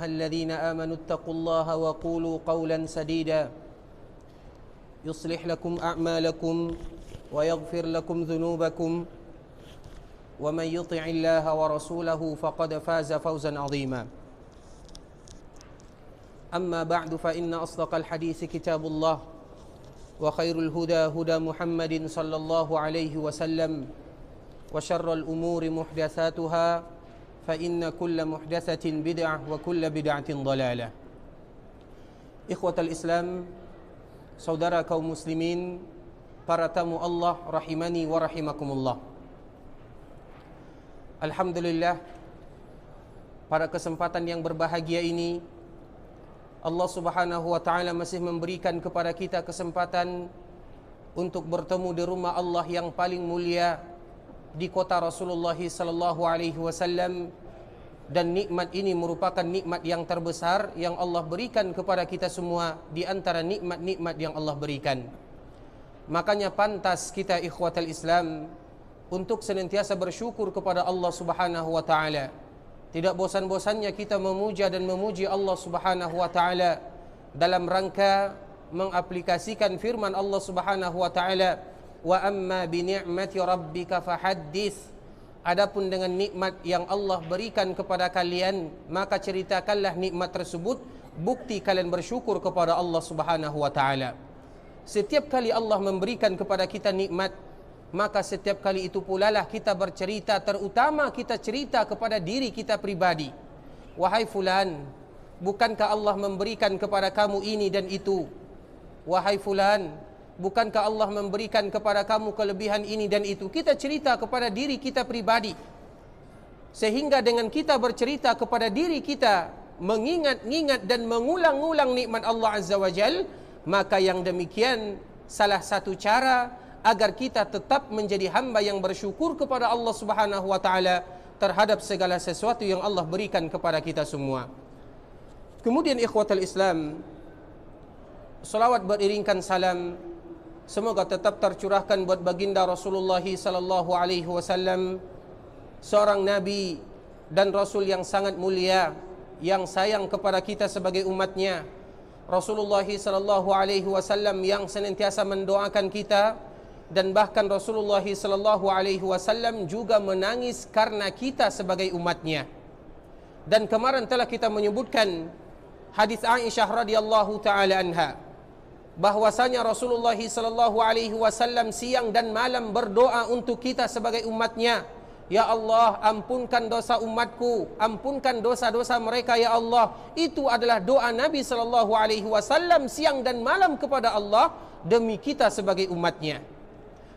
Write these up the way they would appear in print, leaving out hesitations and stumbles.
أيها الذين آمنوا اتقوا الله وقولوا قولا سديدا يصلح لكم أعمالكم ويغفر لكم ذنوبكم ومن يطع الله ورسوله فقد فاز فوزا عظيما أما بعد فإن أصدق الحديث كتاب الله وخير الهدى هدى محمد صلى الله عليه وسلم وشر الأمور محدثاتها فإن كل محدثة بدعة وكل بدعة ضلالة. إخوة الإسلام, saudara kaum muslimin, para tamu Allah rahimani wa rahimakumullah. Alhamdulillah, pada kesempatan yang berbahagia ini Allah Subhanahu wa taala masih memberikan kepada kita kesempatan untuk bertemu di rumah Allah yang paling mulia di kota Rasulullah sallallahu alaihi wasallam, dan nikmat ini merupakan nikmat yang terbesar yang Allah berikan kepada kita semua di antara nikmat-nikmat yang Allah berikan. Makanya pantas kita ikhwatal Islam untuk senantiasa bersyukur kepada Allah Subhanahu wa taala. Tidak bosan-bosannya kita memuja dan memuji Allah Subhanahu wa taala dalam rangka mengaplikasikan firman Allah Subhanahu wa taala, wa amma bi ni'mati rabbika fahaddits. Adapun dengan nikmat yang Allah berikan kepada kalian, maka ceritakanlah nikmat tersebut, bukti kalian bersyukur kepada Allah Subhanahu wa taala. Setiap kali Allah memberikan kepada kita nikmat, maka setiap kali itu pula lah kita bercerita, terutama kita cerita kepada diri kita pribadi. Wahai fulan, bukankah Allah memberikan kepada kamu ini dan itu? Wahai fulan, bukankah Allah memberikan kepada kamu kelebihan ini dan itu? Kita cerita kepada diri kita pribadi. Sehingga dengan kita bercerita kepada diri kita, mengingat-ingat dan mengulang-ulang nikmat Allah Azza wa Jal, maka yang demikian salah satu cara agar kita tetap menjadi hamba yang bersyukur kepada Allah Subhanahu wa taala terhadap segala sesuatu yang Allah berikan kepada kita semua. Kemudian ikhwatal Islam, salawat beriringkan salam semoga tetap tercurahkan buat baginda Rasulullah sallallahu alaihi wasallam, seorang nabi dan rasul yang sangat mulia, yang sayang kepada kita sebagai umatnya. Rasulullah sallallahu alaihi wasallam yang senantiasa mendoakan kita, dan bahkan Rasulullah sallallahu alaihi wasallam juga menangis karena kita sebagai umatnya. Dan kemarin telah kita menyebutkan hadis Aisyah radhiyallahu taala anha, bahwasanya Rasulullah sallallahu alaihi wasallam siang dan malam berdoa untuk kita sebagai umatnya. Ya Allah, ampunkan dosa umatku, ampunkan dosa-dosa mereka ya Allah. Itu adalah doa Nabi sallallahu alaihi wasallam siang dan malam kepada Allah demi kita sebagai umatnya.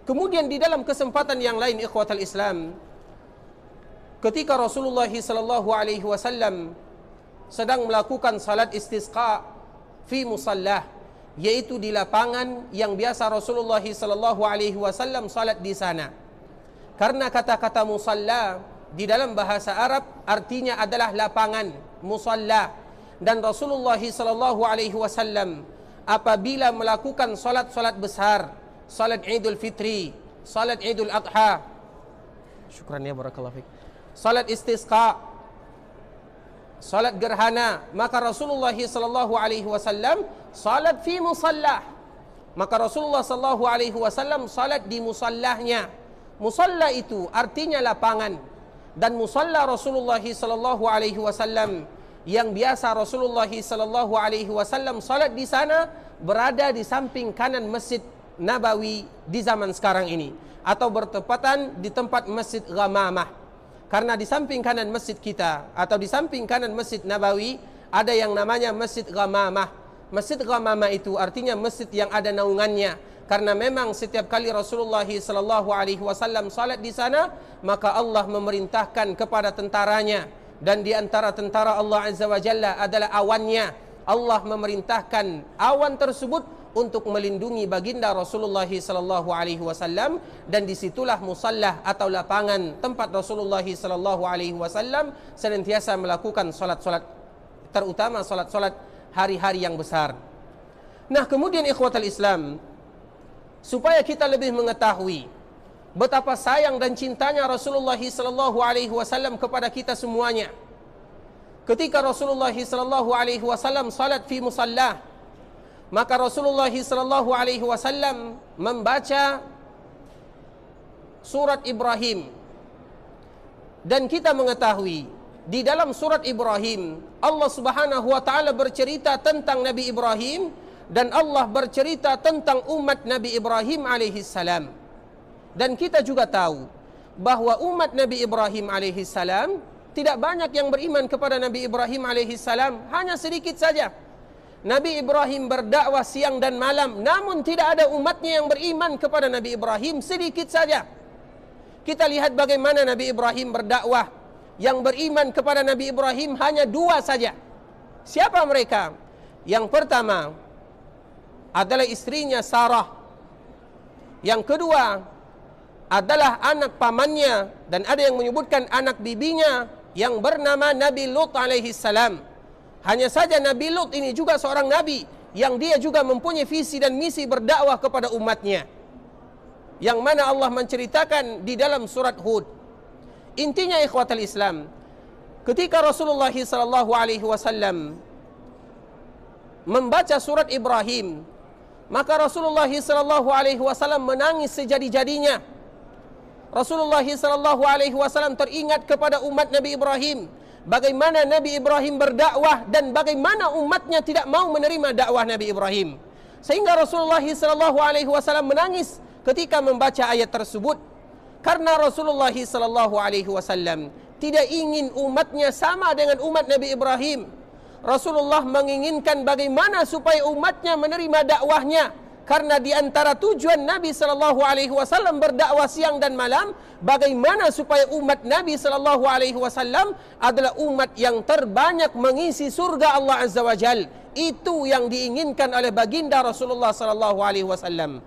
Kemudian di dalam kesempatan yang lain ikhwatal Islam, ketika Rasulullah sallallahu alaihi wasallam sedang melakukan salat istisqa fi musallah, yaitu di lapangan yang biasa Rasulullah sallallahu alaihi wasallam salat di sana. Karena kata-kata musalla di dalam bahasa Arab artinya adalah lapangan, musalla. Dan Rasulullah sallallahu alaihi wasallam apabila melakukan salat-salat besar, salat Idul Fitri, salat Idul Adha, syukran ya barakallahu fiik, salat istisqa, salat gerhana, maka Rasulullah sallallahu alaihi wasallam salat fi musallah. Maka Rasulullah sallallahu alaihi wasallam salat di musallahnya. Musalla itu artinya lapangan, dan musalla Rasulullah sallallahu alaihi wasallam yang biasa Rasulullah sallallahu alaihi wasallam salat di sana berada di samping kanan Masjid Nabawi di zaman sekarang ini, atau bertepatan di tempat Masjid Ghamamah. Karena di samping kanan masjid kita atau di samping kanan Masjid Nabawi ada yang namanya Masjid Ghamamah. Masjid Ghamamah itu artinya masjid yang ada naungannya, karena memang setiap kali Rasulullah sallallahu alaihi wasallam salat di sana, maka Allah memerintahkan kepada tentaranya, dan di antara tentara Allah Azza wa Jalla adalah awannya. Allah memerintahkan awan tersebut untuk melindungi baginda Rasulullah sallallahu alaihi wasallam, dan disitulah musallah atau lapangan tempat Rasulullah sallallahu alaihi wasallam senantiasa melakukan salat-salat, terutama salat-salat hari-hari yang besar. Nah, kemudian ikhwatal Islam, supaya kita lebih mengetahui betapa sayang dan cintanya Rasulullah sallallahu alaihi wasallam kepada kita semuanya, ketika Rasulullah sallallahu alaihi wasallam salat fi musallah, maka Rasulullah sallallahu alaihi wasallam membaca surat Ibrahim. Dan kita mengetahui di dalam surat Ibrahim Allah Subhanahu wa taala bercerita tentang Nabi Ibrahim dan Allah bercerita tentang umat Nabi Ibrahim alaihi salam. Dan kita juga tahu bahwa umat Nabi Ibrahim alaihi salam tidak banyak yang beriman kepada Nabi Ibrahim alaihi salam, hanya sedikit saja. Nabi Ibrahim berdakwah siang dan malam, namun tidak ada umatnya yang beriman kepada Nabi Ibrahim, sedikit saja. Kita lihat bagaimana Nabi Ibrahim berdakwah. Yang beriman kepada Nabi Ibrahim hanya 2 saja. Siapa mereka? Yang pertama adalah istrinya Sarah. Yang kedua adalah anak pamannya, dan ada yang menyebutkan anak bibinya yang bernama Nabi Lut alaihi salam. Hanya saja Nabi Lut ini juga seorang nabi yang dia juga mempunyai visi dan misi berdakwah kepada umatnya, yang mana Allah menceritakan di dalam surat Hud. Intinya ikhwatal Islam, ketika Rasulullah sallallahu alaihi wasallam membaca surat Ibrahim, maka Rasulullah sallallahu alaihi wasallam menangis sejadi-jadinya. Rasulullah sallallahu alaihi wasallam teringat kepada umat Nabi Ibrahim, bagaimana Nabi Ibrahim berdakwah dan bagaimana umatnya tidak mau menerima dakwah Nabi Ibrahim. Sehingga Rasulullah sallallahu alaihi wasallam menangis ketika membaca ayat tersebut, karena Rasulullah sallallahu alaihi wasallam tidak ingin umatnya sama dengan umat Nabi Ibrahim. Rasulullah menginginkan bagaimana supaya umatnya menerima dakwahnya. Karena di antara tujuan Nabi sallallahu alaihi wasallam berdakwah siang dan malam, bagaimana supaya umat Nabi sallallahu alaihi wasallam adalah umat yang terbanyak mengisi surga Allah Azza wa Jal. Itu yang diinginkan oleh baginda Rasulullah sallallahu alaihi wasallam.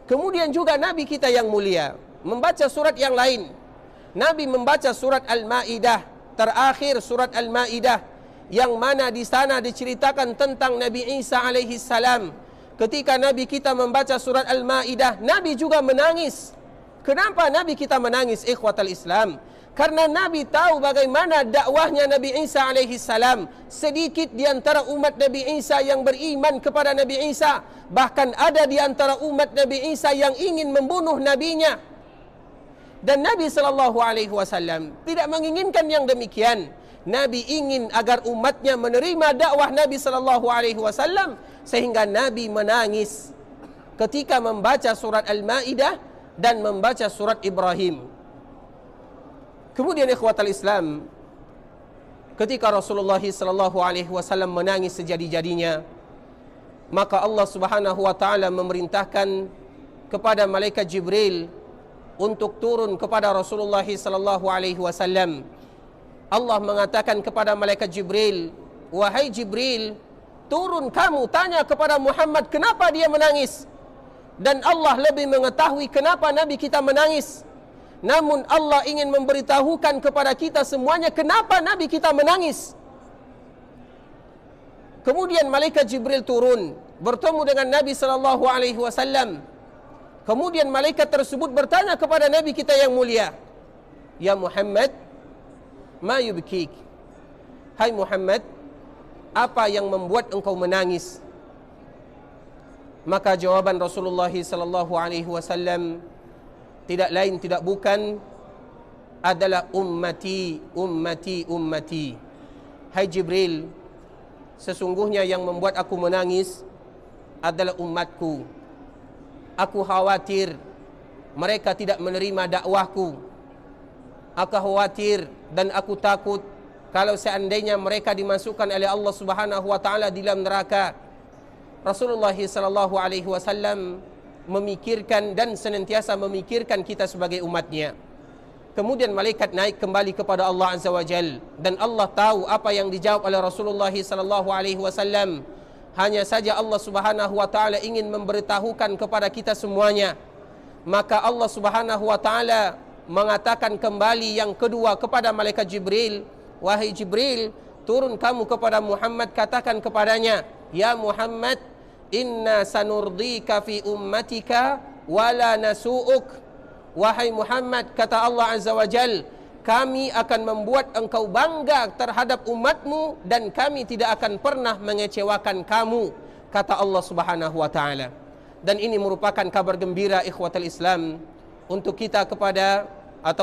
Kemudian juga Nabi kita yang mulia membaca surat yang lain. Nabi membaca surat Al-Maidah, terakhir surat Al-Maidah, yang mana di sana diceritakan tentang Nabi Isa alaihi salam. Ketika Nabi kita membaca surat Al-Maidah, Nabi juga menangis. Kenapa Nabi kita menangis, ikhwatal Islam? Karena Nabi tahu bagaimana dakwahnya Nabi Isa alaihi salam. Sedikit di antara umat Nabi Isa yang beriman kepada Nabi Isa. Bahkan ada di antara umat Nabi Isa yang ingin membunuh nabinya. Dan Nabi sallallahu alaihi wasallam tidak menginginkan yang demikian. Nabi ingin agar umatnya menerima dakwah Nabi sallallahu alaihi wasallam. Sehingga Nabi menangis ketika membaca surat Al-Maidah dan membaca surat Ibrahim. Kemudian ikhwatal Islam, ketika Rasulullah sallallahu alaihi wasallam menangis sejadi-jadinya, maka Allah Subhanahu wa taala memerintahkan kepada malaikat Jibril untuk turun kepada Rasulullah sallallahu alaihi wasallam. Allah mengatakan kepada malaikat Jibril, "Wahai Jibril, turun kamu tanya kepada Muhammad kenapa dia menangis." Dan Allah lebih mengetahui kenapa Nabi kita menangis. Namun Allah ingin memberitahukan kepada kita semuanya kenapa Nabi kita menangis. Kemudian malaikat Jibril turun bertemu dengan Nabi sallallahu alaihi wasallam. Kemudian malaikat tersebut bertanya kepada Nabi kita yang mulia, "Ya Muhammad, ma yubkik?" Hai Muhammad, apa yang membuat engkau menangis? Maka jawaban Rasulullah sallallahu alaihi wasallam tidak lain tidak bukan adalah ummati, ummati, ummati. Hai Jibril, sesungguhnya yang membuat aku menangis adalah umatku. Aku khawatir mereka tidak menerima dakwahku. Aku khawatir dan aku takut kalau seandainya mereka dimasukkan oleh Allah Subhanahu wa taala di dalam neraka. Rasulullah sallallahu alaihi wasallam memikirkan dan senantiasa memikirkan kita sebagai umatnya. Kemudian malaikat naik kembali kepada Allah Azza wa Jal, dan Allah tahu apa yang dijawab oleh Rasulullah sallallahu alaihi wasallam. Hanya saja Allah Subhanahu wa taala ingin memberitahukan kepada kita semuanya. Maka Allah Subhanahu wa taala mengatakan kembali yang kedua kepada malaikat Jibril, "Wahai Jibril, turun kamu kepada Muhammad, katakan kepadanya, ya Muhammad, inna sanurdika fi ummatika wala nasu'uk." Wahai Muhammad, kata Allah Azza wa Jal, kami akan membuat engkau bangga terhadap umatmu dan kami tidak akan pernah mengecewakan kamu, kata Allah Subhanahu wa taala. Dan ini merupakan kabar gembira ikhwatal Islam untuk kita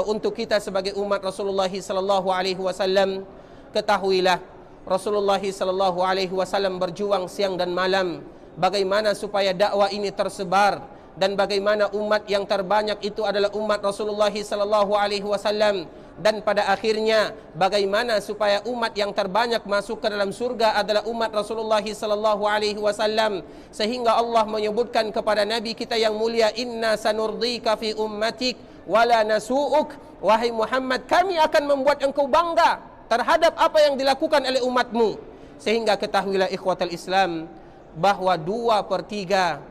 untuk kita sebagai umat Rasulullah sallallahu alaihi wasallam. Ketahuilah Rasulullah sallallahu alaihi wasallam berjuang siang dan malam bagaimana supaya dakwah ini tersebar, dan bagaimana umat yang terbanyak itu adalah umat Rasulullah sallallahu alaihi wasallam, dan pada akhirnya bagaimana supaya umat yang terbanyak masuk ke dalam surga adalah umat Rasulullah sallallahu alaihi wasallam, sehingga Allah menyebutkan kepada nabi kita yang mulia, inna sanurdika fi ummatik wala nasu'uk, wahai Muhammad, kami akan membuat engkau bangga terhadap apa yang dilakukan oleh umatmu. Sehingga ketahuilah ikhwatal Islam bahwa 2/3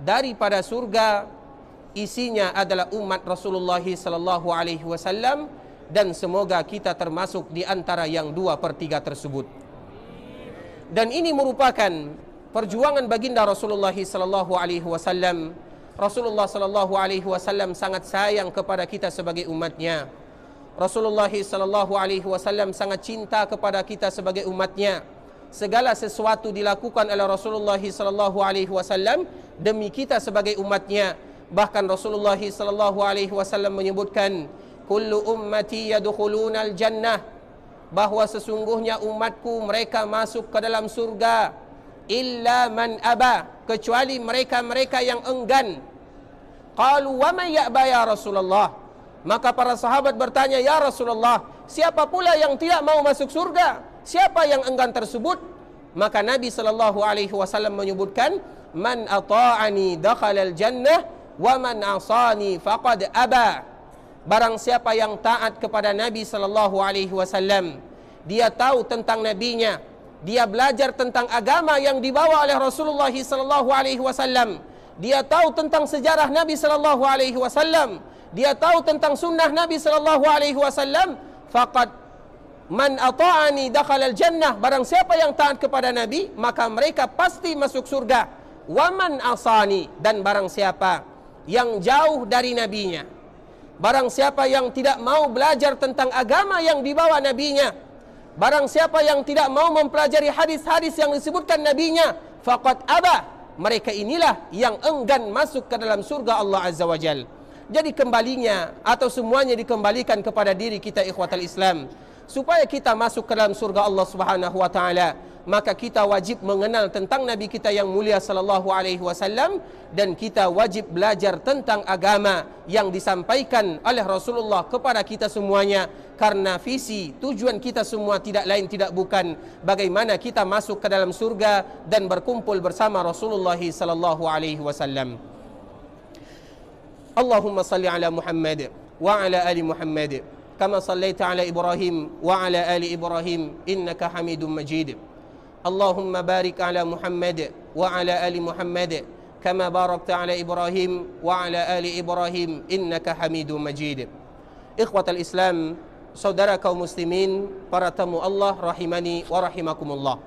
daripada surga isinya adalah umat Rasulullah sallallahu alaihi wasallam, dan semoga kita termasuk di antara yang 2/3 tersebut. Dan ini merupakan perjuangan baginda Rasulullah sallallahu alaihi wasallam. Rasulullah sallallahu alaihi wasallam sangat sayang kepada kita sebagai umatnya. Rasulullah sallallahu alaihi wasallam sangat cinta kepada kita sebagai umatnya. Segala sesuatu dilakukan oleh Rasulullah sallallahu alaihi wasallam demi kita sebagai umatnya. Bahkan Rasulullah sallallahu alaihi wasallam menyebutkan, kullu ummati yadkhulunal jannah, bahwa sesungguhnya umatku mereka masuk ke dalam surga, illa man aba, kecuali mereka-mereka yang enggan. Qalu wa man ya'ba ya Rasulullah, maka para sahabat bertanya, ya Rasulullah, siapa pula yang tidak mau masuk surga? Siapa yang enggan tersebut? Maka Nabi sallallahu alaihi wasallam menyebutkan, man ata'ani dakhalal jannah wa man asani faqad aba. Barang siapa yang taat kepada Nabi sallallahu alaihi wasallam, dia tahu tentang nabinya, dia belajar tentang agama yang dibawa oleh Rasulullah sallallahu alaihi wasallam, dia tahu tentang sejarah Nabi sallallahu alaihi wasallam, dia tahu tentang sunnah Nabi sallallahu alaihi wasallam, faqad man ata'ani dakhalal jannah, barang siapa yang taat kepada Nabi maka mereka pasti masuk surga. Wa man asani, dan barang siapa yang jauh dari nabinya, barang siapa yang tidak mau belajar tentang agama yang dibawa nabinya, barang siapa yang tidak mau mempelajari hadis-hadis yang disebutkan nabinya, faqad aba, mereka inilah yang enggan masuk ke dalam surga Allah Azza wa Jal. Jadi kembalinya atau semuanya dikembalikan kepada diri kita ikhwatal Islam. Supaya kita masuk ke dalam surga Allah Subhanahu wa taala, maka kita wajib mengenal tentang nabi kita yang mulia sallallahu alaihi wasallam, dan kita wajib belajar tentang agama yang disampaikan oleh Rasulullah kepada kita semuanya, karena visi tujuan kita semua tidak lain tidak bukan bagaimana kita masuk ke dalam surga dan berkumpul bersama Rasulullah sallallahu alaihi wasallam. Allahumma salli ala Muhammad wa ala ali Muhammad كما صليت على إبراهيم وعلى آل إبراهيم إنك حميد مجيد. اللهم بارك على محمد وعلى آل محمد كما باركت على إبراهيم وعلى آل إبراهيم إنك حميد مجيد. إخوة الإسلام, saudara kaum muslimin, para tamu Allah rahimani wa rahimakumullah.